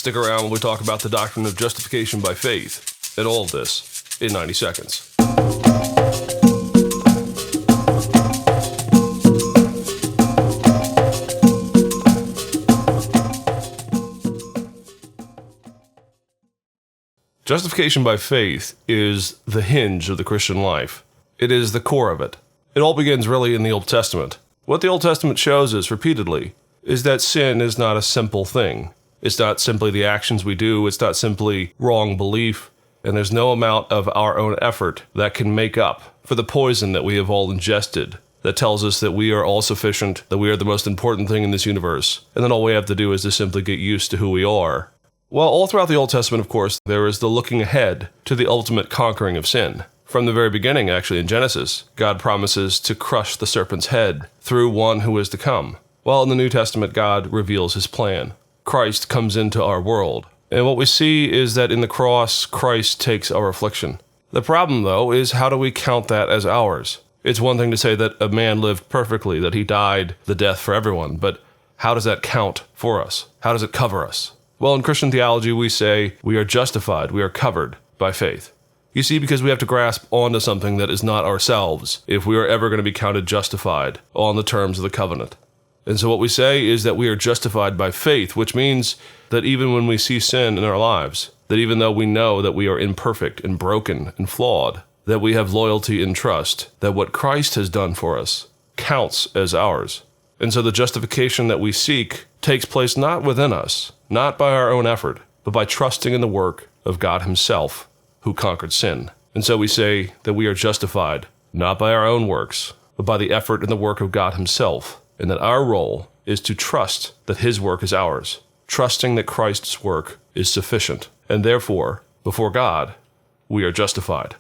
Stick around when we talk about the doctrine of justification by faith, and all of this in 90 seconds. Justification by faith is the hinge of the Christian life. It is the core of it. It all begins really in the Old Testament. What the Old Testament shows us repeatedly is that sin is not a simple thing. It's not simply the actions we do. It's not simply wrong belief. And there's no amount of our own effort that can make up for the poison that we have all ingested that tells us that we are all sufficient, that we are the most important thing in this universe, and then all we have to do is to simply get used to who we are. Well, all throughout the Old Testament, of course, there is the looking ahead to the ultimate conquering of sin. From the very beginning, actually, in Genesis, God promises to crush the serpent's head through one who is to come. While in the New Testament, God reveals his plan. Christ comes into our world. And what we see is that in the cross, Christ takes our affliction. The problem, though, is how do we count that as ours? It's one thing to say that a man lived perfectly, that he died the death for everyone, but how does that count for us? How does it cover us? Well, in Christian theology, we say we are justified, we are covered by faith. You see, because we have to grasp onto something that is not ourselves if we are ever going to be counted justified on the terms of the covenant. And so what we say is that we are justified by faith, which means that even when we see sin in our lives, that even though we know that we are imperfect and broken and flawed, that we have loyalty and trust, that what Christ has done for us counts as ours. And so the justification that we seek takes place not within us, not by our own effort, but by trusting in the work of God himself, who conquered sin. And so we say that we are justified, not by our own works, but by the effort and the work of God himself, and that our role is to trust that his work is ours, trusting that Christ's work is sufficient, and therefore, before God, we are justified.